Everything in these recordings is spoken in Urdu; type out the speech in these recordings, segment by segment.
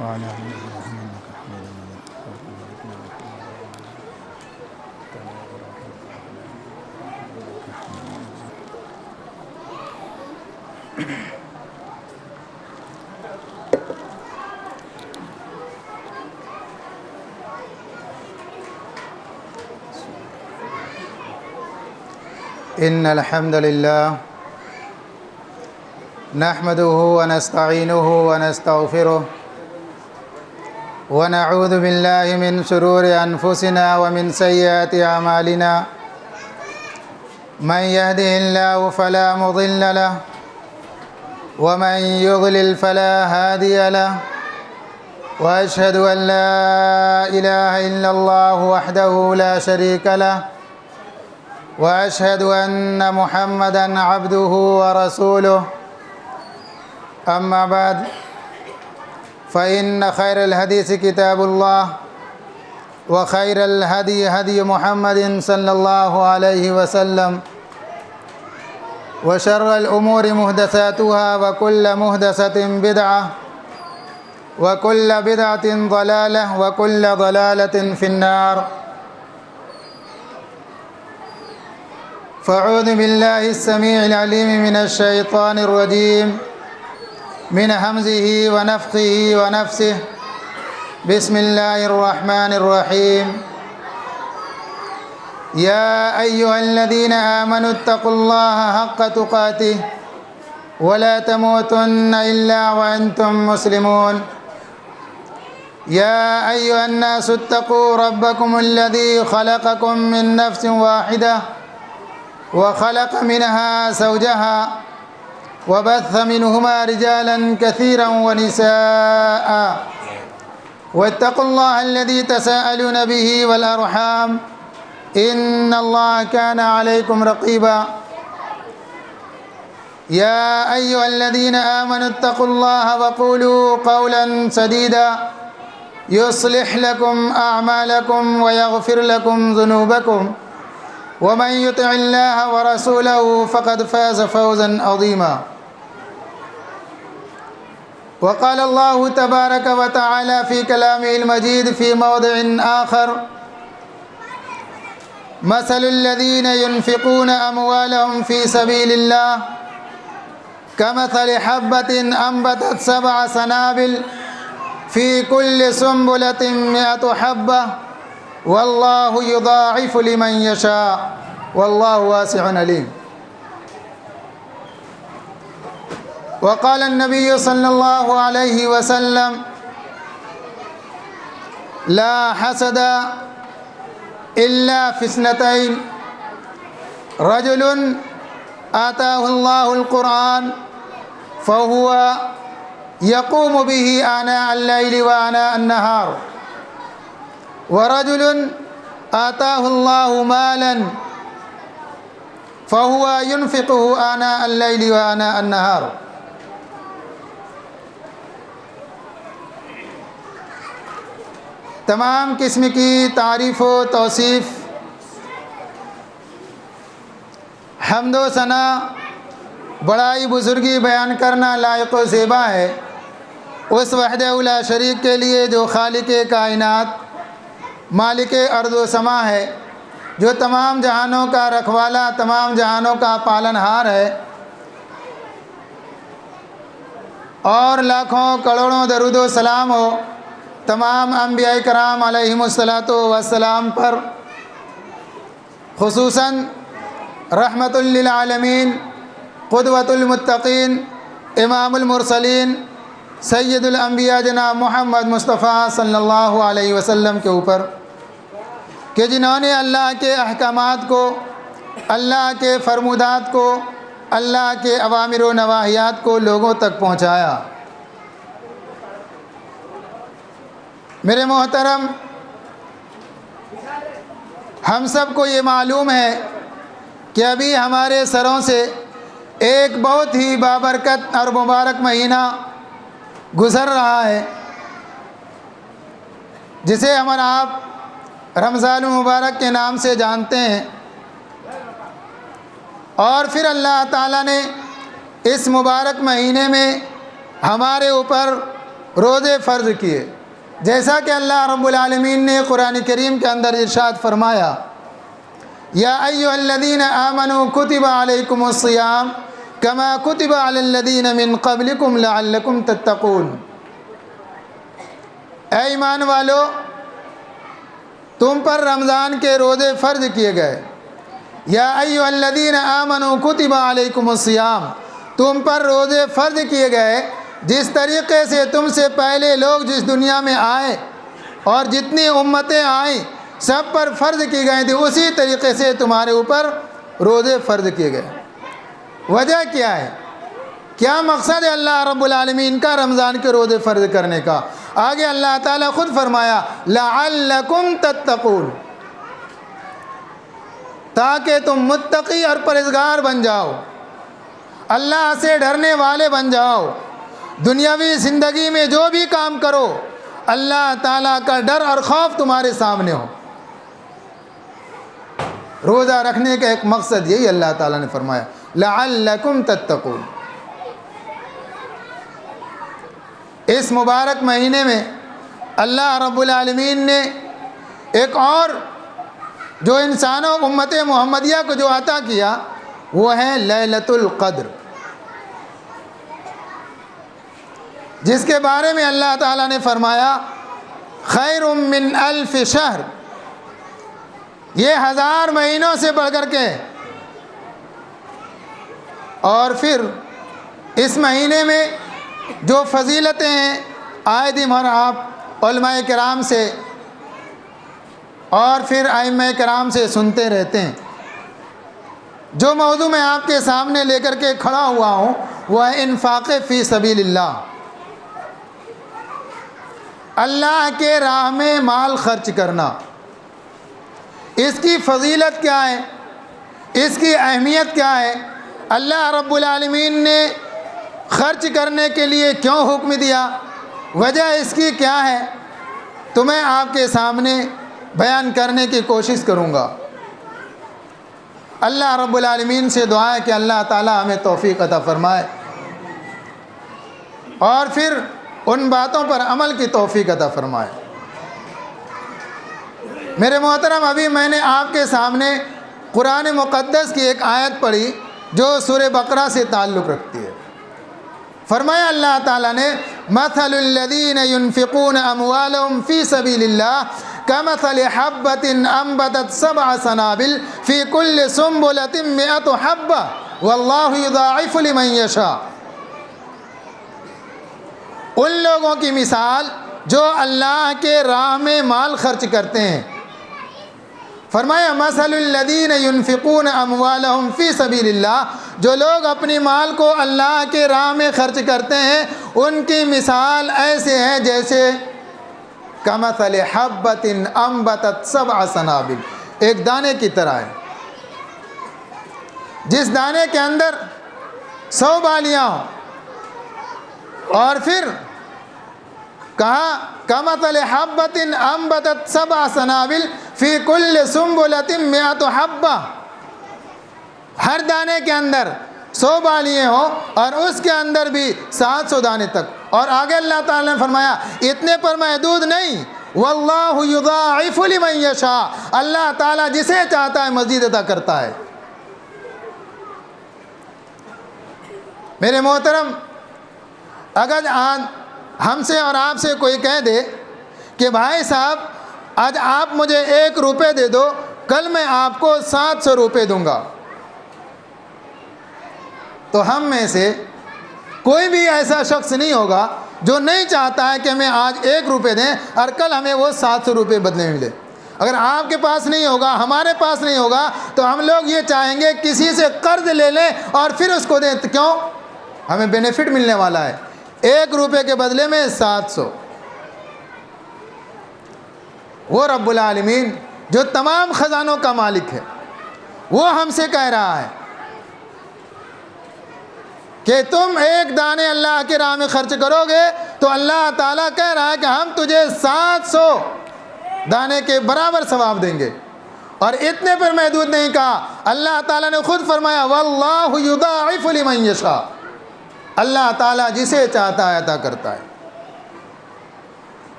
وعلى آل إبراهيم إنك حميد مجيد اللهم بارك على محمد وعلى آل إبراهيم إنك حميد مجيد. إن الحمد لله نحمده ونستعينه ونستغفره ونعوذ بالله من شرور أنفسنا ومن سيئات أعمالنا من يهده الله فلا مضل له ومن يضلل فلا هادي له وأشهد أن لا إله إلا الله وحده لا شريك له وأشهد أن محمدًا عبده ورسوله أما بعد فإن خير الحديث كتاب الله وخير الهدي هدي محمد صلى الله عليه وسلم وشر الأمور محدثاتها وكل محدثة بدعة وكل بدعة ضلالة وكل ضلالة في النار. فأعوذ بالله السميع العليم من الشيطان الرجيم من همزه ونفخه ونفسه. بسم الله الرحمن الرحيم. يا أيها الذين آمنوا اتقوا الله حق تقاته ولا تموتن إلا وأنتم مسلمون. يا أيها الناس اتقوا ربكم الذي خلقكم من نفس واحدة وخلق منها زوجها وبث منهما رجالا كثيرا ونساء واتقوا الله الذي تساءلون به والأرحام إن الله كان عليكم رقيبا. يا أيها الذين آمنوا اتقوا الله وقولوا قولا سديدا يصلح لكم أعمالكم ويغفر لكم ذنوبكم ومن يطع الله ورسوله فقد فاز فوزا عظيما. وقال الله تبارك وتعالى في كلامه المجيد في موضع آخر: مثل الذين ينفقون أموالهم في سبيل الله كمثل حبة أنبتت 7 سنابل في كل سنبلة 100 حبة والله يضاعف لمن يشاء والله واسع عليم. وقال النبي صلى الله عليه وسلم: لا حسد إلا في 2: رجل آتاه الله القرآن فهو يقوم به آناء الليل وآناء النهار، ورجل آتاه الله مالا فهو ينفقه آناء الليل وآناء النهار. تمام قسم کی تعریف و توصیف، حمد و ثنا، بڑائی بزرگی بیان کرنا لائق و زیبا ہے اس وحدہ لا شریک کے لیے جو خالق کائنات، مالک ارض و سما ہے، جو تمام جہانوں کا رکھوالا، تمام جہانوں کا پالن ہار ہے، اور لاکھوں کروڑوں درود و سلام ہو تمام انبیاء کرام علیہم الصلاۃ والسلام پر، خصوصاً رحمت للعالمین، قدوۃ المتقین، امام المرسلین، سید الانبیاء جناب محمد مصطفیٰ صلی اللہ علیہ وسلم کے اوپر، کہ جنہوں نے اللہ کے احکامات کو، اللہ کے فرمودات کو، اللہ کے اوامر و نواہیات کو لوگوں تک پہنچایا۔ میرے محترم، ہم سب کو یہ معلوم ہے کہ ابھی ہمارے سروں سے ایک بہت ہی بابرکت اور مبارک مہینہ گزر رہا ہے، جسے ہم اور آپ رمضان المبارک کے نام سے جانتے ہیں۔ اور پھر اللہ تعالیٰ نے اس مبارک مہینے میں ہمارے اوپر روزے فرض کیے، جیسا کہ اللہ رب العالمین نے قرآن کریم کے اندر ارشاد فرمایا، یا ایھا الذین آمنوا کتب علیکم الصیام کما کتب علی الذین من قبلکم لعلکم تتقون۔ اے ایمان والو، تم پر رمضان کے روزے فرض کیے گئے۔ یا ایھا الذین آمنوا کتب علیکم الصیام، تم پر روزے فرض کیے گئے جس طریقے سے تم سے پہلے لوگ جس دنیا میں آئے اور جتنی امتیں آئیں سب پر فرض کی گئی تھی، اسی طریقے سے تمہارے اوپر روزے فرض کیے گئے۔ وجہ کیا ہے؟ کیا مقصد ہے اللہ رب العالمین کا رمضان کے روزے فرض کرنے کا؟ آگے اللہ تعالیٰ خود فرمایا لعلکم تتقون، تاکہ تم متقی اور پرہیزگار بن جاؤ، اللہ سے ڈرنے والے بن جاؤ، دنیاوی زندگی میں جو بھی کام کرو اللہ تعالیٰ کا ڈر اور خوف تمہارے سامنے ہو۔ روزہ رکھنے کا ایک مقصد یہی اللہ تعالیٰ نے فرمایا لعلکم تتقون۔ اس مبارک مہینے میں اللہ رب العالمین نے ایک اور جو انسانوں امت محمدیہ کو جو عطا کیا وہ ہے لیلۃ القدر، جس کے بارے میں اللہ تعالیٰ نے فرمایا خیر من الف شہر، یہ 1000 مہینوں سے بڑھ کر کے۔ اور پھر اس مہینے میں جو فضیلتیں ہیں آئے دن اور آپ علماء کرام سے اور پھر ائمہ کرام سے سنتے رہتے ہیں۔ جو موضوع میں آپ کے سامنے لے کر کے کھڑا ہوا ہوں وہ ہے انفاق فی سبیل اللہ، اللہ کے راہ میں مال خرچ کرنا۔ اس کی فضیلت کیا ہے؟ اس کی اہمیت کیا ہے؟ اللہ رب العالمین نے خرچ کرنے کے لیے کیوں حکم دیا؟ وجہ اس کی کیا ہے؟ تو میں آپ کے سامنے بیان کرنے کی کوشش کروں گا۔ اللہ رب العالمین سے دعا ہے کہ اللہ تعالی ہمیں توفیق عطا فرمائے اور پھر ان باتوں پر عمل کی توفیق عطا فرمائے۔ میرے محترم، ابھی میں نے آپ کے سامنے قرآن مقدس کی ایک آیت پڑھی جو سورہ بقرہ سے تعلق رکھتی ہے۔ فرمایا اللہ تعالیٰ نے مثل الذین ينفقون اموالهم فی سبیل اللہ کمثل حبۃ انبتت 7 سنابل فی کل سنبلۃ 100 حبۃ واللہ یضاعف لمن یشاء۔ ان لوگوں کی مثال جو اللہ کے راہ میں مال خرچ کرتے ہیں۔ فرمایا مثل الذین ينفقون اموالهم فی سبیل اللہ، جو لوگ اپنی مال کو اللہ کے راہ میں خرچ کرتے ہیں ان کی مثال ایسے ہے جیسے کمثل حبۃ انبتت 7 سنابل، ایک دانے کی طرح ہے جس دانے کے اندر 100 بالیاں ہوں۔ اور پھر کہا کمثل حبۃ انبتت 7 سنابل فی کل سنبلۃ 100 حبۃ، ہر دانے کے اندر 100 بالیاں ہوں اور اس کے اندر بھی 700 دانے تک۔ اور آگے اللہ تعالیٰ نے فرمایا اتنے پر محدود نہیں، واللہ یضاعف لمن یشاء، اللہ تعالیٰ جسے چاہتا ہے مزید عطا کرتا ہے۔ میرے محترم، اگر آج ہم سے اور آپ سے کوئی کہہ دے کہ بھائی صاحب آج آپ مجھے 1 روپے دے دو، کل میں آپ کو 700 روپے دوں گا، تو ہم میں سے کوئی بھی ایسا شخص نہیں ہوگا جو نہیں چاہتا ہے کہ ہمیں آج 1 روپے دیں اور کل ہمیں وہ 700 روپے بدلے میں ملے۔ اگر آپ کے پاس نہیں ہوگا، ہمارے پاس نہیں ہوگا، تو ہم لوگ یہ چاہیں گے کسی سے قرض لے لیں اور پھر اس کو دیں۔ کیوں؟ ہمیں بینیفٹ ملنے والا ہے، 1 روپے کے بدلے میں 700۔ وہ رب العالمین جو تمام خزانوں کا مالک ہے وہ ہم سے کہہ رہا ہے کہ تم 1 دانے اللہ کے راہ میں خرچ کرو گے تو اللہ تعالیٰ کہہ رہا ہے کہ ہم تجھے 700 دانے کے برابر ثواب دیں گے۔ اور اتنے پر محدود نہیں کہا، اللہ تعالیٰ نے خود فرمایا واللہ یضاعف لمن یشاء، اللہ تعالیٰ جسے چاہتا ہے عطا کرتا ہے۔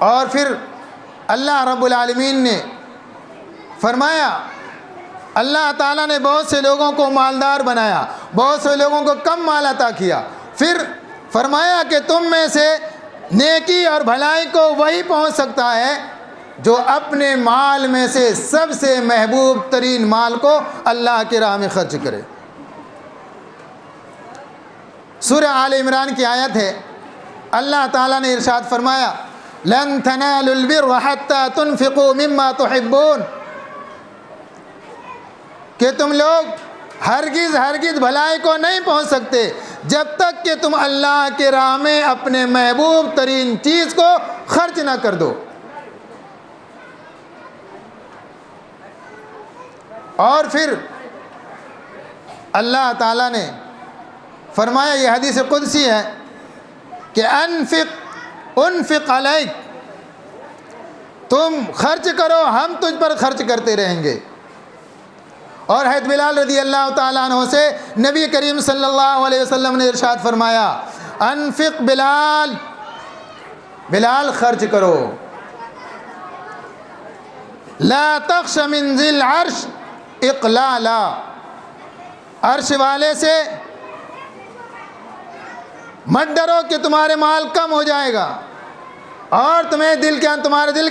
اور پھر اللہ رب العالمین نے فرمایا، اللہ تعالیٰ نے بہت سے لوگوں کو مالدار بنایا، بہت سے لوگوں کو کم مال عطا کیا، پھر فرمایا کہ تم میں سے نیکی اور بھلائی کو وہی پہنچ سکتا ہے جو اپنے مال میں سے سب سے محبوب ترین مال کو اللہ کی راہ میں خرچ کرے۔ سورہ آل عمران کی آیت ہے، اللہ تعالیٰ نے ارشاد فرمایا، لن تنالوا البر حتى تنفقوا مما تحبون، کہ تم لوگ ہرگز بھلائی کو نہیں پہنچ سکتے جب تک کہ تم اللہ کے راہ میں اپنے محبوب ترین چیز کو خرچ نہ کر دو۔ اور پھر اللہ تعالیٰ نے فرمایا، یہ حدیث قدسی ہے کہ انفق علیک، تم خرچ کرو، ہم تجھ پر خرچ کرتے رہیں گے۔ اور حضرت بلال رضی اللہ تعالیٰ عنہ سے نبی کریم صلی اللہ علیہ وسلم نے ارشاد فرمایا، انفق بلال، بلال خرچ کرو، لا تخش من ذی العرش اقلالا، عرش والے سے مت ڈرو کہ تمہارے مال کم ہو جائے گا، اور تمہارے دل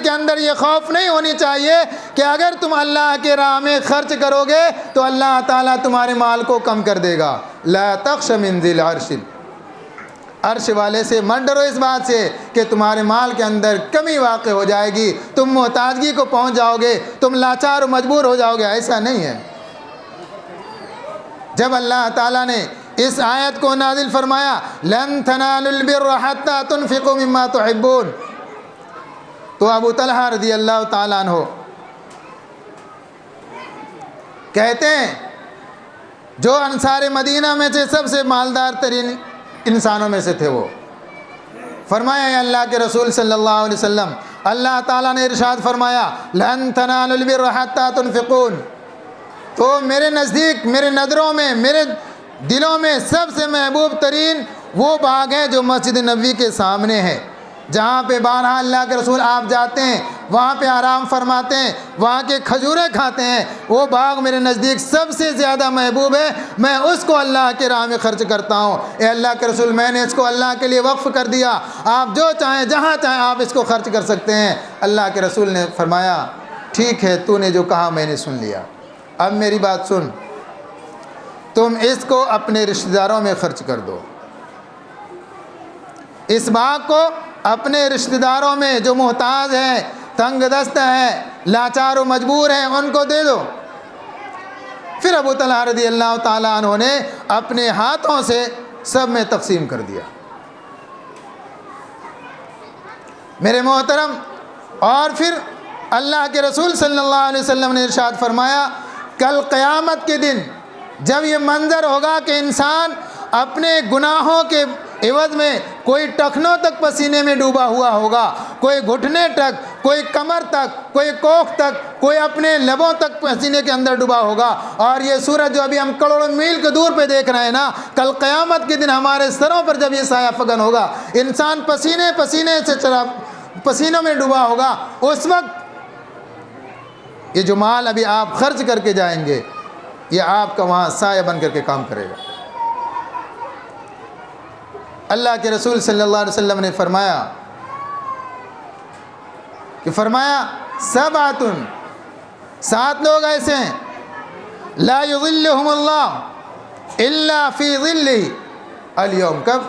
کے اندر یہ خوف نہیں ہونی چاہیے کہ اگر تم اللہ کے راہ میں خرچ کرو گے تو اللہ تعالیٰ تمہارے مال کو کم کر دے گا۔ لا تخش من ذی العرش، عرش والے سے مت ڈرو اس بات سے کہ تمہارے مال کے اندر کمی واقع ہو جائے گی، تم محتاجگی کو پہنچ جاؤ گے، تم لاچار و مجبور ہو جاؤ گے، ایسا نہیں ہے۔ جب اللہ تعالیٰ نے اس آیت کو نازل فرمایا، لن تنالوا البر حتى تنفقوا مما تحبون، تو ابو طلحہ رضی اللہ تعالیٰ عنہ کہتے ہیں، جو انصار مدینہ میں سے سب سے مالدار ترین انسانوں میں سے تھے، وہ فرمایا، اے اللہ کے رسول صلی اللہ علیہ وسلم، اللہ تعالیٰ نے ارشاد فرمایا، لن تنالوا البر حتى تنفقون، تو میرے نزدیک، میرے نظروں میں، میرے دلوں میں سب سے محبوب ترین وہ باغ ہے جو مسجد نبوی کے سامنے ہے، جہاں پہ بارہا اللہ کے رسول آپ جاتے ہیں، وہاں پہ آرام فرماتے ہیں، وہاں کے کھجوریں کھاتے ہیں، وہ باغ میرے نزدیک سب سے زیادہ محبوب ہے، میں اس کو اللہ کے راہ میں خرچ کرتا ہوں۔ اے اللہ کے رسول، میں نے اس کو اللہ کے لیے وقف کر دیا، آپ جو چاہیں، جہاں چاہیں آپ اس کو خرچ کر سکتے ہیں۔ اللہ کے رسول نے فرمایا، ٹھیک ہے، تو نے جو کہا میں نے سن لیا، اب میری بات سن، تم اس کو اپنے رشتہ داروں میں خرچ کر دو، اس باغ کو اپنے رشتہ داروں میں جو محتاج ہیں، تنگ دست ہیں، لاچار و مجبور ہیں، ان کو دے دو۔ پھر ابو طلحہ رضی اللہ تعالیٰ عنہ نے اپنے ہاتھوں سے سب میں تقسیم کر دیا۔ میرے محترم، اور پھر اللہ کے رسول صلی اللہ علیہ وسلم نے ارشاد فرمایا، کل قیامت کے دن جب یہ منظر ہوگا کہ انسان اپنے گناہوں کے عوض میں کوئی ٹخنوں تک پسینے میں ڈوبا ہوا ہوگا، کوئی گھٹنے تک، کوئی کمر تک، کوئی کوکھ تک، کوئی اپنے لبوں تک پسینے کے اندر ڈوبا ہوگا، اور یہ سورج جو ابھی ہم کروڑوں میل کے دور پہ دیکھ رہے ہیں نا، کل قیامت کے دن ہمارے سروں پر جب یہ سایہ فگن ہوگا، انسان پسینوں میں ڈوبا ہوگا، اس وقت یہ جو مال ابھی آپ خرچ کر کے جائیں گے، یہ آپ کا وہاں سایہ بن کر کے کام کرے گا۔ اللہ کے رسول صلی اللہ علیہ وسلم نے فرمایا سبعۃ، 7 لوگ ایسے ہیں، لا یظلہم اللہ الا فی ظلہ اليوم، کب؟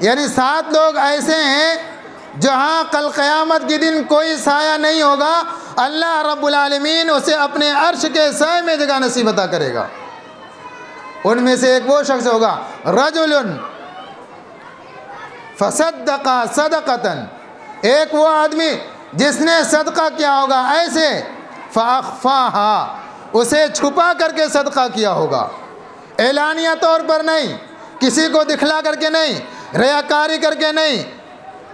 یعنی 7 لوگ ایسے ہیں جہاں کل قیامت کے دن کوئی سایہ نہیں ہوگا، اللہ رب العالمین اسے اپنے عرش کے سائے میں جگہ نصیب عطا کرے گا۔ ان میں سے ایک وہ شخص ہوگا، رجل فصدق صدقۃ، ایک وہ آدمی جس نے صدقہ کیا ہوگا ایسے، فاخفاها، اسے چھپا کر کے صدقہ کیا ہوگا، اعلانیہ طور پر نہیں، کسی کو دکھلا کر کے نہیں، ریاکاری کر کے نہیں،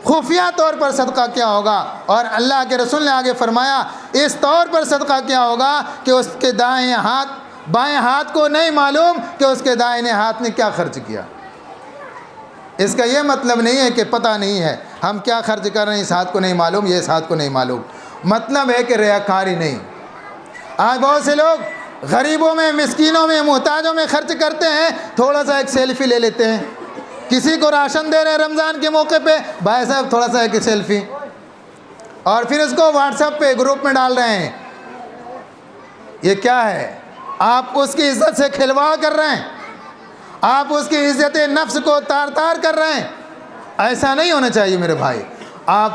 خفیہ طور پر صدقہ کیا ہوگا۔ اور اللہ کے رسول نے آگے فرمایا، اس طور پر صدقہ کیا ہوگا کہ اس کے بائیں ہاتھ کو نہیں معلوم کہ اس کے دائیں ہاتھ نے کیا خرچ کیا۔ اس کا یہ مطلب نہیں ہے کہ پتہ نہیں ہے ہم کیا خرچ کر رہے ہیں، اس ہاتھ کو نہیں معلوم، یہ اس ہاتھ کو نہیں معلوم. مطلب ہے کہ ریاکاری نہیں. آج بہت سے لوگ غریبوں میں، مسکینوں میں، محتاجوں میں خرچ کرتے ہیں، تھوڑا سا ایک سیلفی لے لیتے ہیں. کسی کو راشن دے رہے ہیں رمضان کے موقع پہ، بھائی صاحب تھوڑا سا ایک سیلفی، اور پھر اس کو واٹس ایپ پہ گروپ میں ڈال رہے ہیں. یہ کیا ہے؟ آپ اس کی عزت سے کھلواڑ کر رہے ہیں، آپ اس کی عزت نفس کو تار تار کر رہے ہیں. ایسا نہیں ہونا چاہیے میرے بھائی. آپ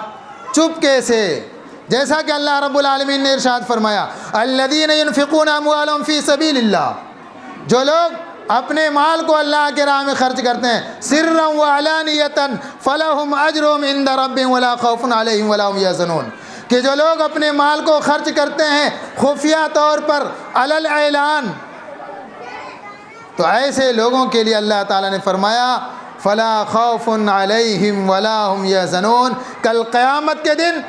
چپکے سے، جیسا کہ اللہ رب العالمین نے ارشاد فرمایا الذین ينفقون اموالهم فی سبیل اللہ، جو لوگ اپنے مال کو اللہ کے راہ میں خرچ کرتے ہیں سرا وعلانیۃ فلہم اجرہم عند ربہم ولا خوف علیہم ولا هم یحزنون، کہ جو لوگ اپنے مال کو خرچ کرتے ہیں خفیہ طور پر علی الاعلان، تو ایسے لوگوں کے لیے اللہ تعالیٰ نے فرمایا فلا خوف علیہم ولا هم یحزنون، کل قیامت کے دن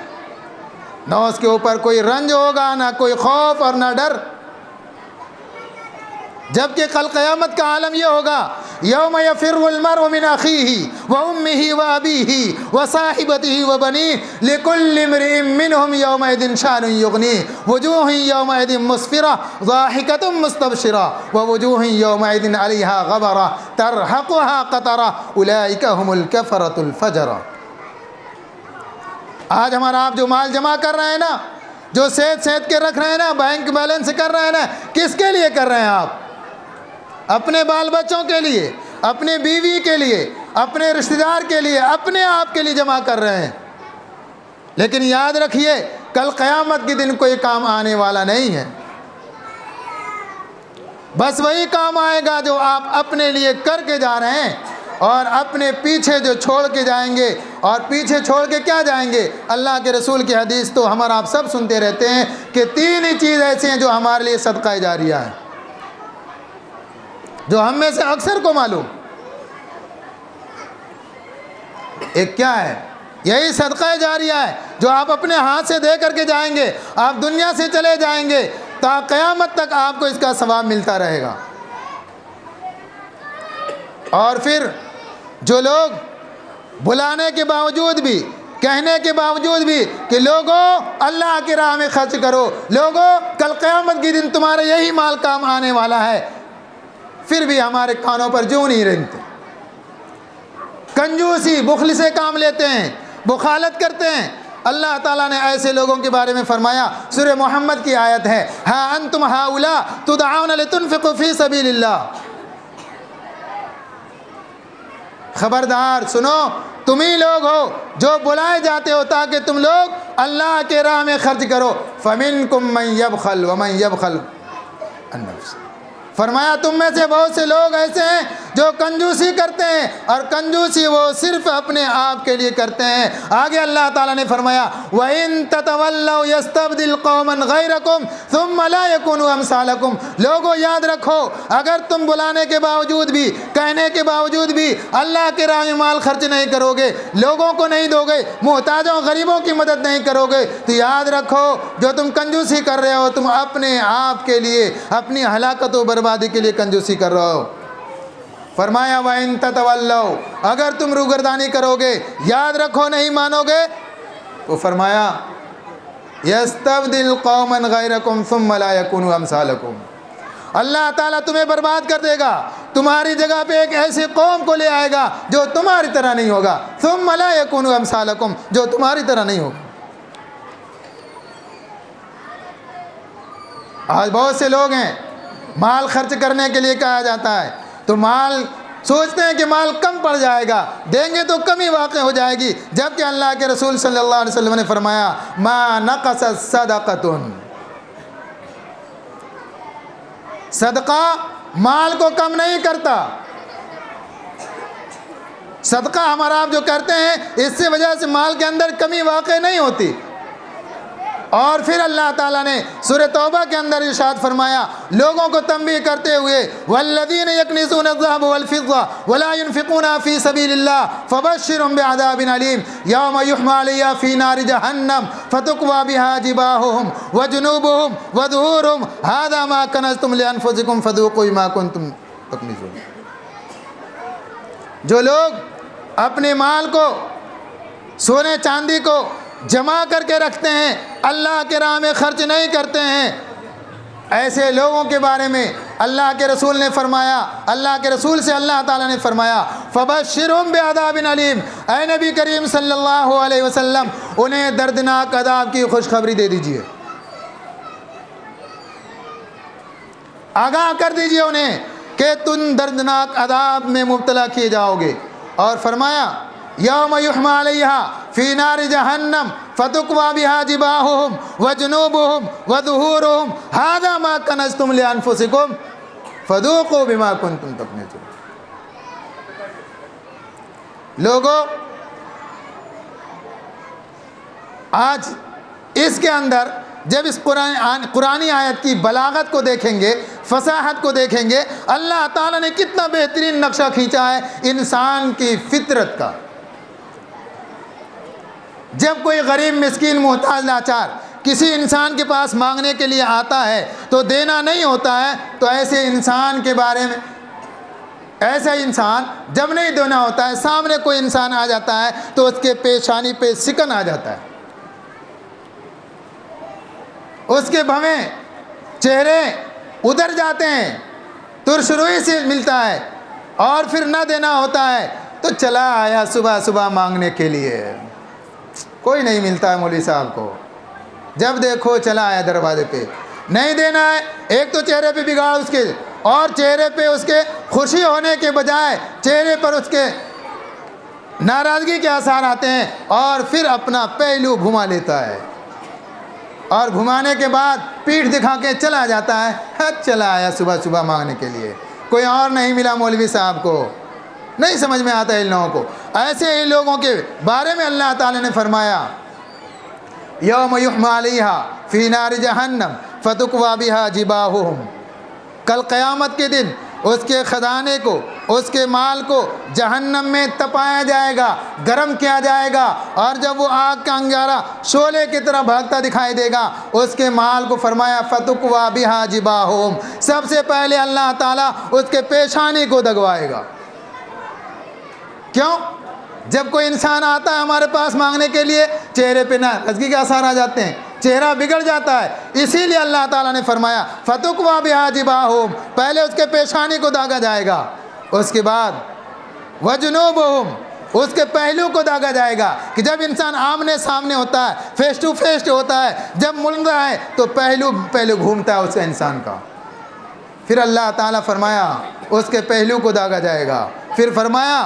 نہ اس کے اوپر کوئی رنج ہوگا، نہ کوئی خوف اور نہ ڈر. جبکہ کل قیامت کا عالم یہ ہوگا یوم یفر المرء من اخیہ وامہ وابیہ وصاحبتہ وبنیہ لکل امرئ منہم یومئذ شأن یغنیہ وجوہ یومئذ مسفرہ ضاحکۃ مستبشرہ ووجوہ یومئذ علیہا غبرہ ترہقہا قطرہ اولئک هم الکفرۃ الفجرہ. آج ہمارا آپ جو مال جمع کر رہے ہیں نا، جو سید کے رکھ رہے ہیں نا، بینک بیلنس کر رہے ہیں نا، کس کے لیے کر رہے ہیں آپ؟ اپنے بال بچوں کے لیے، اپنے بیوی کے لیے، اپنے رشتہ دار کے لیے، اپنے آپ کے لیے جمع کر رہے ہیں. لیکن یاد رکھیے کل قیامت کے دن کوئی کام آنے والا نہیں ہے. بس وہی کام آئے گا جو آپ اپنے لیے کر کے جا رہے ہیں، اور اپنے پیچھے جو چھوڑ کے جائیں گے. اور پیچھے چھوڑ کے کیا جائیں گے؟ اللہ کے رسول کی حدیث تو ہمارا آپ سب سنتے رہتے ہیں کہ 3 ہی چیز ایسی ہیں جو ہمارے لیے صدقہ جاریہ ہے، جو ہم میں سے اکثر کو معلوم. ایک کیا ہے؟ یہی صدقہ جاریہ ہے جو آپ اپنے ہاتھ سے دے کر کے جائیں گے، آپ دنیا سے چلے جائیں گے، تا قیامت تک آپ کو اس کا ثواب ملتا رہے گا. اور پھر جو لوگ بلانے کے باوجود بھی، کہنے کے باوجود بھی کہ لوگوں اللہ کی راہ میں خرچ کرو، لوگوں کل قیامت کے دن تمہارے یہی مال کام آنے والا ہے، پھر بھی ہمارے کانوں پر جو نہیں رنگتے، کنجوسی بخل سے کام لیتے ہیں، بخالت کرتے ہیں. اللہ تعالیٰ نے ایسے لوگوں کے بارے میں فرمایا، سورہ محمد کی آیت ہے ہا انتم ہؤلاء تدعون لتنفقوا فی سبیل اللہ، خبردار سنو، تم ہی لوگ ہو جو بلائے جاتے ہو تاکہ تم لوگ اللہ کے راہ میں خرچ کرو. فمنکم من یبخل ومن یبخل عن نفسہ، فرمایا تم میں سے بہت سے لوگ ایسے ہیں جو کنجوسی کرتے ہیں، اور کنجوسی وہ صرف اپنے آپ کے لیے کرتے ہیں. آگے اللہ تعالیٰ نے فرمایا وَإِن تَتَوَلَّوْا يَسْتَبْدِلْ قَوْمًا غَيْرَكُمْ ثُمَّ لَا يَكُونُوا أَمْثَالَكُمْ. لوگوں یاد رکھو، اگر تم بلانے کے باوجود بھی، کہنے کے باوجود بھی اللہ کے راہ میں مال خرچ نہیں کرو گے، لوگوں کو نہیں دو گے، محتاجوں غریبوں کی مدد نہیں کرو گے، تو یاد رکھو جو تم کنجوسی کر رہے ہو تم اپنے آپ کے لیے، اپنی ہلاکت و بربادی کے لیے کنجوسی کر رہے ہو. فرمایا وَإِن تَتَوَلَّوْا، اگر تم روگردانی کرو گے، یاد رکھو نہیں مانو گے، تو فرمایا يَسْتَبْدِلْ قَوْمًا غَيْرَكُمْ ثُمَّ لَا يَكُونُوا أَمْثَالَكُمْ. اللہ تعالیٰ تمہیں برباد کر دے گا، تمہاری جگہ پہ ایک ایسی قوم کو لے آئے گا جو تمہاری طرح نہیں ہوگا. ثُمَّ لَا يَكُونُوا أَمْثَالَكُمْ، جو تمہاری طرح نہیں ہوگا. آج بہت سے لوگ ہیں مال خرچ کرنے کے لیے کہا جاتا ہے تو مال سوچتے ہیں کہ مال کم پڑ جائے گا، دیں گے تو کمی واقع ہو جائے گی، جبکہ اللہ کے رسول صلی اللہ علیہ وسلم نے فرمایا ما نقصت صدقۃ، صدقہ مال کو کم نہیں کرتا. صدقہ ہمارا آپ جو کرتے ہیں اس سے وجہ سے مال کے اندر کمی واقع نہیں ہوتی. اور پھر اللہ تعالیٰ نے سورہ توبہ کے اندر ارشاد فرمایا لوگوں کو تنبیہ کرتے ہوئے والذین یکنزون الذهب والفضة ولا ينفقونها في سبيل الله فبشرهم بعذاب أليم يوم يحمى عليها في نار جهنم فتكوى بها جباههم وجنوبهم وظهورهم هذا ما كنزتم لأنفسكم فذوقوا ما كنتم تكنزون. جو لوگ اپنے مال کو، سونے چاندی کو جمع کر کے رکھتے ہیں، اللہ کے راہ میں خرچ نہیں کرتے ہیں، ایسے لوگوں کے بارے میں اللہ کے رسول نے فرمایا، اللہ کے رسول سے اللہ تعالیٰ نے فرمایا فبشرہم بعذاب علیم، اے نبی کریم صلی اللہ علیہ وسلم انہیں دردناک عذاب کی خوشخبری دے دیجئے، آگاہ کر دیجئے انہیں کہ تم دردناک عذاب میں مبتلا کیے جاؤ گے۔ اور فرمایا یوم یحمى علیہا فی نار جہنم فتکوی بہا جباہہم وجنوبہم وظہورہم ھذا ما کنزتم لانفسکم فذوقوا بما کنتم تکنزون۔ لوگوں، آج اس کے اندر جب اس قرآنی آیت کی بلاغت کو دیکھیں گے، فصاحت کو دیکھیں گے، اللہ تعالیٰ نے کتنا بہترین نقشہ کھینچا ہے انسان کی فطرت کا۔ جب کوئی غریب مسکین محتاج لاچار کسی انسان کے پاس مانگنے کے لیے آتا ہے تو دینا نہیں ہوتا ہے، تو ایسے انسان کے بارے میں، ایسا انسان جب نہیں دینا ہوتا ہے، سامنے کوئی انسان آ جاتا ہے تو اس کے پیشانی پہ سکن آ جاتا ہے، اس کے بھویں چہرے ادھر جاتے ہیں، ترش روئی سے ملتا ہے، اور پھر نہ دینا ہوتا ہے تو چلا آیا صبح صبح مانگنے کے لیے، کوئی نہیں ملتا ہے مولوی صاحب کو، جب دیکھو چلا آیا دروازے پہ، نہیں دینا ہے، ایک تو چہرے پہ بگاڑ اس کے، اور چہرے پہ اس کے خوشی ہونے کے بجائے چہرے پر اس کے ناراضگی کے آثار آتے ہیں، اور پھر اپنا پہلو گھما لیتا ہے، اور گھمانے کے بعد پیٹھ دکھا کے چلا جاتا ہے، چلا آیا صبح صبح مانگنے کے لیے، کوئی اور نہیں ملا مولوی صاحب کو، نہیں سمجھ میں آتا ہے ان لوگوں کو۔ ایسے ہی لوگوں کے بارے میں اللہ تعالیٰ نے فرمایا یوم یحمى علیہا فی نار جہنم فتکوی بہا جباہہم، کل قیامت کے دن اس کے خزانے کو، اس کے مال کو جہنم میں تپایا جائے گا، گرم کیا جائے گا، اور جب وہ آگ کا انگارہ شعلے کی طرح بھاگتا دکھائی دے گا، اس کے مال کو فرمایا فتکوی بہا جباہہم، سب سے پہلے اللہ تعالیٰ اس کے پیشانی کو دگوائے گا۔ کیوں؟ جب کوئی انسان آتا ہے ہمارے پاس مانگنے کے لیے، چہرے پہ ناراضگی کے آثار آ جاتے ہیں، چہرہ بگڑ جاتا ہے، اسی لیے اللہ تعالیٰ نے فرمایا فتکوی بہا جباہہم، پہلے اس کے پیشانی کو داغا جائے گا، اس کے بعد وجنوبہم، اس کے پہلو کو داغا جائے گا، کہ جب انسان آمنے سامنے ہوتا ہے، فیس ٹو فیس ہوتا ہے، جب مل رہا ہے تو پہلو گھومتا ہے اس کا انسان کا، پھر اللہ تعالیٰ فرمایا اس کے پہلو کو داغا جائے گا، پھر فرمایا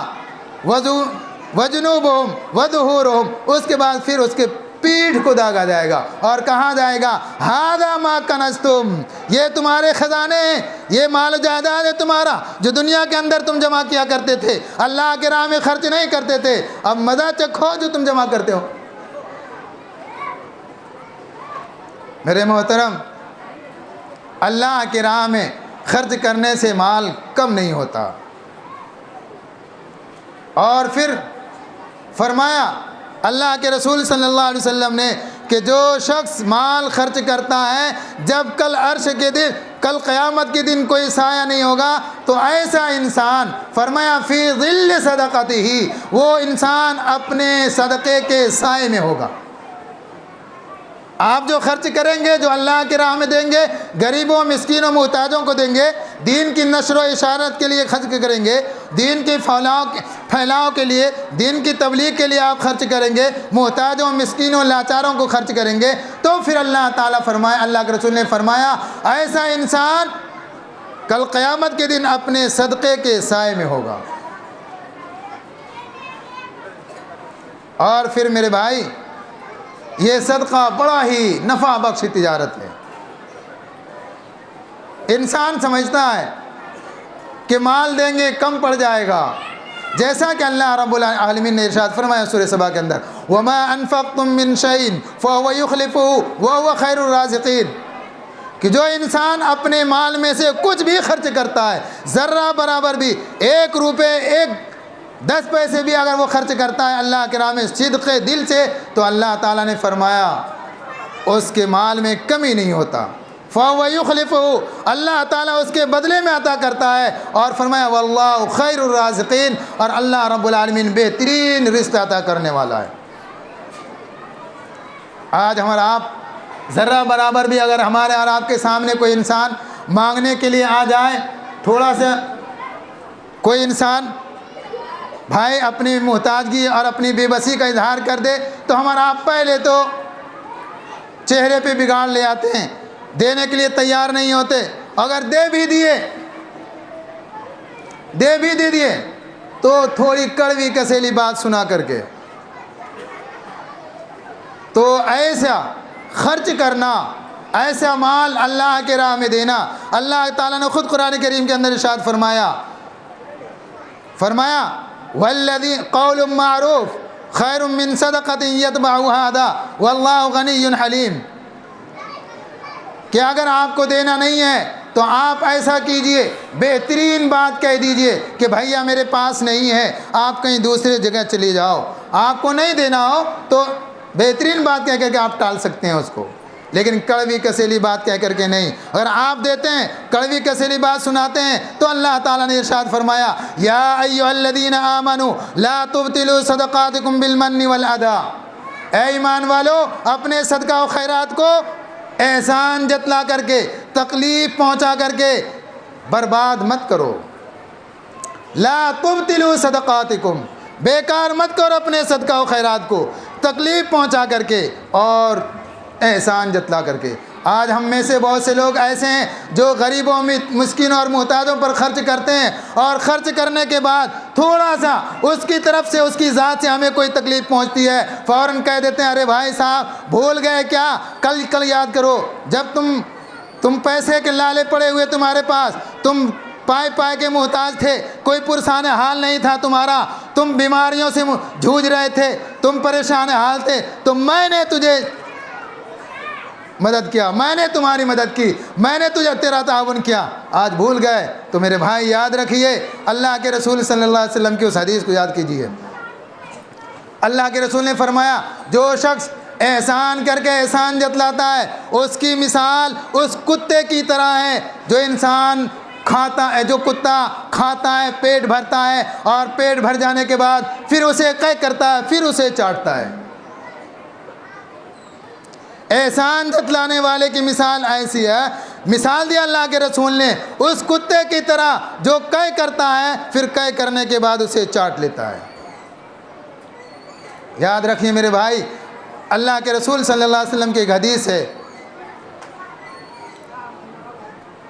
وجنوبہم وظہورہم، اس کے بعد پھر اس کے پیٹھ کو داغا جائے گا، اور کہاں جائے گا ھذا ما کنزتم، یہ تمہارے خزانے ہیں، یہ مال و جائیداد ہے تمہارا جو دنیا کے اندر تم جمع کیا کرتے تھے، اللہ کے راہ میں خرچ نہیں کرتے تھے، اب مزہ چکھو جو تم جمع کرتے ہو۔ میرے محترم، اللہ کے راہ میں خرچ کرنے سے مال کم نہیں ہوتا، اور پھر فرمایا اللہ کے رسول صلی اللہ علیہ وسلم نے کہ جو شخص مال خرچ کرتا ہے، جب کل عرش کے دن، کل قیامت کے دن کوئی سایہ نہیں ہوگا، تو ایسا انسان فرمایا فی ظل صدقتہ، وہ انسان اپنے صدقے کے سائے میں ہوگا۔ آپ جو خرچ کریں گے، جو اللہ کی راہ میں دیں گے، غریبوں مسکینوں محتاجوں کو دیں گے، دین کی نشر و اشاعت کے لیے خرچ کریں گے، دین کے پھیلاؤ کے لیے، دین کی تبلیغ کے لیے آپ خرچ کریں گے، محتاجوں مسکینوں لاچاروں کو خرچ کریں گے، تو پھر اللہ تعالیٰ فرمایا، اللہ کے رسول نے فرمایا ایسا انسان کل قیامت کے دن اپنے صدقے کے سائے میں ہوگا۔ اور پھر میرے بھائی، یہ صدقہ بڑا ہی نفع بخش تجارت ہے۔ انسان سمجھتا ہے کہ مال دیں گے کم پڑ جائے گا، جیسا کہ اللہ رب العالمین نے ارشاد فرمایا سورہ سبا کے اندر وَمَا أَنفَقْتُم مِّن شَيْءٍ فَهُوَ يُخْلِفُهُ وَهُوَ خَيْرُ الرَّازِقِينَ، کہ جو انسان اپنے مال میں سے کچھ بھی خرچ کرتا ہے، ذرہ برابر بھی، 1 روپے 10 پیسے بھی اگر وہ خرچ کرتا ہے اللہ کے راہ میں صدق دل سے، تو اللہ تعالیٰ نے فرمایا اس کے مال میں کمی نہیں ہوتا۔ فَهُوَ يُخْلِفُهُ، اللہ تعالیٰ اس کے بدلے میں عطا کرتا ہے۔ اور فرمایا وَاللَّهُ خَيْرُ الرَّازِقِينَ، اور اللہ رب العالمین بہترین رزق عطا کرنے والا ہے۔ آج ہمارا آپ ذرہ برابر بھی اگر ہمارے اور آپ کے سامنے کوئی انسان مانگنے کے لیے آ جائے، تھوڑا سا کوئی انسان بھائی اپنی محتاجگی اور اپنی بے بسی کا اظہار کر دے، تو ہمارا آپ پہلے تو چہرے پہ بگاڑ لے آتے ہیں، دینے کے لیے تیار نہیں ہوتے۔ اگر دے بھی دیے تو تھوڑی کڑوی کسیلی بات سنا کر کے۔ تو ایسا خرچ کرنا، ایسا مال اللہ کے راہ میں دینا، اللہ تعالیٰ نے خود قرآن کریم کے اندر ارشاد فرمایا والذی قول معروف خیر من صدقۃ یتبعها اذی واللہ غنی حلیم، کہ اگر آپ کو دینا نہیں ہے تو آپ ایسا کیجئے، بہترین بات کہہ دیجئے کہ بھیا میرے پاس نہیں ہے، آپ کہیں دوسری جگہ چلی جاؤ۔ آپ کو نہیں دینا ہو تو بہترین بات کہہ کر کے آپ ٹال سکتے ہیں اس کو، لیکن کڑوی کسیلی بات کہہ کر کے نہیں۔ اگر آپ دیتے ہیں، کڑوی کسیلی بات سناتے ہیں، تو اللہ تعالیٰ نے ارشاد فرمایا یا ایھا الذین آمنوا لا تبطلوا صدقاتکم بالمن والاذی، اے ایمان والو اپنے صدقہ و خیرات کو احسان جتلا کر کے، تکلیف پہنچا کر کے برباد مت کرو۔ لا تبطلوا صدقاتکم، بیکار مت کرو اپنے صدقہ و خیرات کو، تکلیف پہنچا کر کے اور احسان جتلا کر کے۔ آج ہم میں سے بہت سے لوگ ایسے ہیں جو غریبوں، مسکینوں اور محتاجوں پر خرچ کرتے ہیں، اور خرچ کرنے کے بعد تھوڑا سا اس کی طرف سے، اس کی ذات سے ہمیں کوئی تکلیف پہنچتی ہے، فوراً کہہ دیتے ہیں ارے بھائی صاحب بھول گئے کیا، کل یاد کرو جب تم پیسے کے لالے پڑے ہوئے تمہارے پاس، تم پائے کے محتاج تھے، کوئی پرسان حال نہیں تھا تمہارا، تم بیماریوں سے جھوج رہے تھے، تم پریشان حال تھے، تو میں نے تجھے مدد کیا، میں نے تمہاری مدد کی، میں نے تیرا تعاون کیا، آج بھول گئے۔ تو میرے بھائی یاد رکھیے، اللہ کے رسول صلی اللہ علیہ وسلم کی اس حدیث کو یاد کیجیے۔ اللہ کے رسول نے فرمایا جو شخص احسان کر کے احسان جتلاتا ہے، اس کی مثال اس کتے کی طرح ہے جو کتا کھاتا ہے، پیٹ بھرتا ہے، اور پیٹ بھر جانے کے بعد پھر اسے قے کرتا ہے، پھر اسے چاٹتا ہے۔ احسان جتلانے والے کی مثال ایسی ہے، مثال دی اللہ کے رسول نے اس کتے کی طرح جو قے کرتا ہے، پھر قے کرنے کے بعد اسے چاٹ لیتا ہے۔ یاد رکھیے میرے بھائی، اللہ کے رسول صلی اللہ علیہ وسلم کی ایک حدیث ہے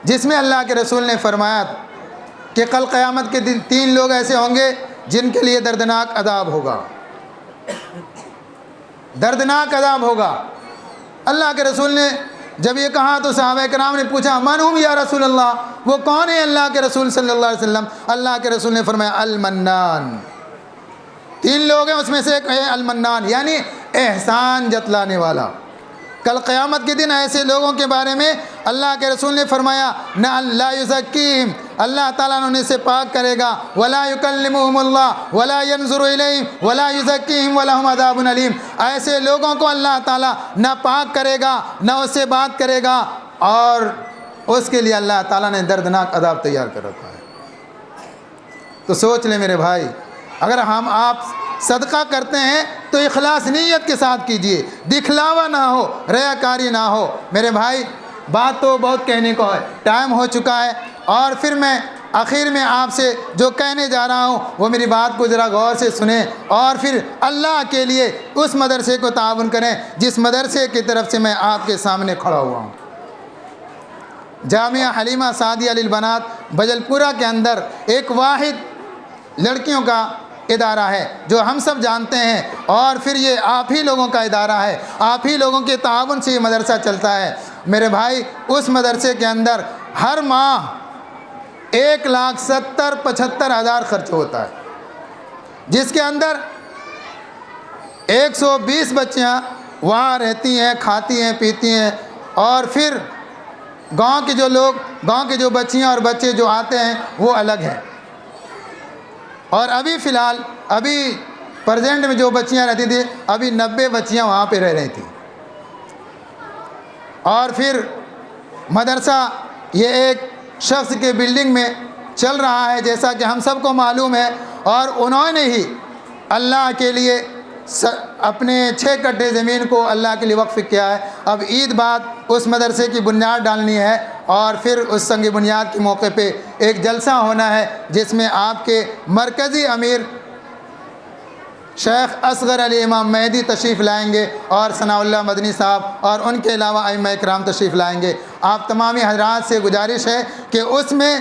جس میں اللہ کے رسول نے فرمایا کہ کل قیامت کے دن 3 لوگ ایسے ہوں گے جن کے لیے دردناک عذاب ہوگا، دردناک عذاب ہوگا۔ اللہ کے رسول نے جب یہ کہا تو صحابہ کرام نے پوچھا من ہم یا رسول اللہ، وہ کون ہے اللہ کے رسول صلی اللہ علیہ وسلم؟ اللہ کے رسول نے فرمایا المنان، 3 لوگ ہیں، اس میں سے ایک ہے المنان، یعنی احسان جتلانے والا۔ کل قیامت کے دن ایسے لوگوں کے بارے میں اللہ کے رسول نے فرمایا نہ لا یزکیہم، اللہ تعالیٰ نے انہیں سے پاک کرے گا، ولا یکلمہم اللہ ولا ینظر الیہم ولا یزکیہم ولہم عذاب علیم، ایسے لوگوں کو اللہ تعالیٰ نہ پاک کرے گا، نہ اس سے بات کرے گا، اور اس کے لیے اللہ تعالیٰ نے دردناک عذاب تیار کر رکھا ہے۔ تو سوچ لیں میرے بھائی، اگر ہم آپ صدقہ کرتے ہیں تو اخلاص نیت کے ساتھ کیجئے، دکھلاوا نہ ہو، ریاکاری نہ ہو۔ میرے بھائی بات تو بہت کہنے کو ہے، ٹائم ہو چکا ہے، اور پھر میں آخر میں آپ سے جو کہنے جا رہا ہوں وہ میری بات کو ذرا غور سے سنیں، اور پھر اللہ کے لیے اس مدرسے کو تعاون کریں جس مدرسے کی طرف سے میں آپ کے سامنے کھڑا ہوا ہوں۔ جامعہ حلیمہ سعدیہ للبنات بجل پورہ کے اندر ایک واحد لڑکیوں کا ادارہ ہے جو ہم سب جانتے ہیں، اور پھر یہ آپ ہی لوگوں کا ادارہ ہے، آپ ہی لوگوں کے تعاون سے یہ مدرسہ چلتا ہے۔ میرے بھائی اس مدرسے کے اندر ہر ماہ 1,70,75,000 خرچ ہوتا ہے، جس کے اندر 120 بچیاں وہاں رہتی ہیں، کھاتی ہیں، پیتی ہیں، اور پھر گاؤں کے جو بچیاں اور بچے جو آتے ہیں وہ الگ ہیں۔ اور ابھی فی الحال پریزنٹ میں جو بچیاں رہتی تھیں، ابھی 90 بچیاں وہاں پہ رہ رہی تھیں۔ اور پھر مدرسہ یہ ایک شخص کے بلڈنگ میں چل رہا ہے جیسا کہ ہم سب کو معلوم ہے، اور انہوں نے ہی اللہ کے لیے اپنے 6 کٹھے زمین کو اللہ کے لیے وقف کیا ہے۔ اب عید بعد اس مدرسے کی بنیاد ڈالنی ہے، اور پھر اس سنگ بنیاد کے موقع پہ ایک جلسہ ہونا ہے جس میں آپ کے مرکزی امیر شیخ اصغر علی امام مہدی تشریف لائیں گے، اور ثناء اللہ مدنی صاحب، اور ان کے علاوہ ائمہ اکرام تشریف لائیں گے۔ آپ تمامی حضرات سے گزارش ہے کہ اس میں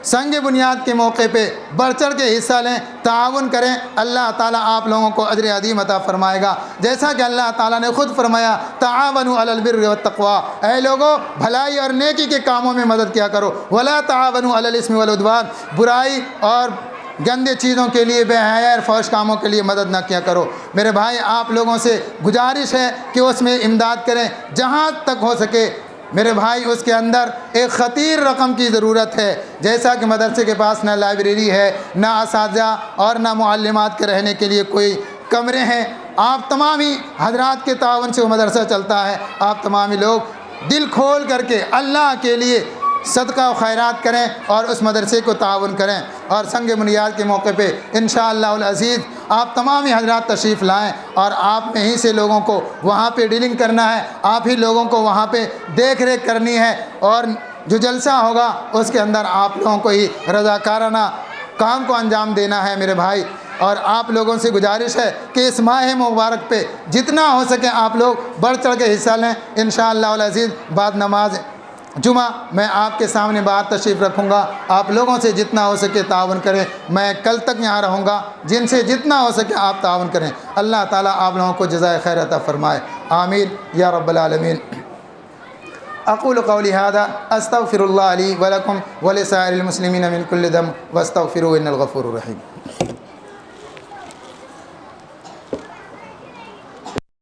سنگ بنیاد کے موقع پہ بڑھ چڑھ کے حصہ لیں، تعاون کریں، اللہ تعالیٰ آپ لوگوں کو اجر عظیم عطا فرمائے گا، جیسا کہ اللہ تعالیٰ نے خود فرمایا تعاونوا علی البر والتقوی، اے لوگو بھلائی اور نیکی کے کاموں میں مدد کیا کرو، ولا تعاونوا علی الاسم والعدوان، برائی اور گندے چیزوں کے لیے، بے حیائی اور فحش کاموں کے لیے مدد نہ کیا کرو۔ میرے بھائی آپ لوگوں سے گزارش ہے کہ اس میں امداد کریں جہاں تک ہو سکے۔ میرے بھائی اس کے اندر ایک خطیر رقم کی ضرورت ہے، جیسا کہ مدرسے کے پاس نہ لائبریری ہے، نہ اساتذہ اور نہ معلمات کے رہنے کے لیے کوئی کمرے ہیں۔ آپ تمامی حضرات کے تعاون سے وہ مدرسہ چلتا ہے، آپ تمامی لوگ دل کھول کر کے اللہ کے لیے صدقہ و خیرات کریں اور اس مدرسے کو تعاون کریں، اور سنگ بنیاد کے موقع پہ انشاءاللہ العزیز آپ تمامی حضرات تشریف لائیں، اور آپ میں ہی سے لوگوں کو وہاں پہ ڈیلنگ کرنا ہے، آپ ہی لوگوں کو وہاں پہ دیکھ ریکھ کرنی ہے، اور جو جلسہ ہوگا اس کے اندر آپ لوگوں کو ہی رضاکارانہ کام کو انجام دینا ہے۔ میرے بھائی اور آپ لوگوں سے گزارش ہے کہ اس ماہ مبارک پہ جتنا ہو سکے آپ لوگ بڑھ چڑھ کے حصہ لیں۔ انشاءاللہ العزیز بعد نماز جمعہ میں آپ کے سامنے بات تشریف رکھوں گا، آپ لوگوں سے جتنا ہو سکے تعاون کریں، میں کل تک یہاں رہوں گا، جن سے جتنا ہو سکے آپ تعاون کریں۔ اللہ تعالیٰ آپ لوگوں کو جزائے خیر عطا فرمائے، آمین یا رب العالمین۔ اقول قولی ھذا استغفر اللہ لی ولکم ولسائر المسلمین من کل ذنب واستغفروہ ان الغفور الرحیم۔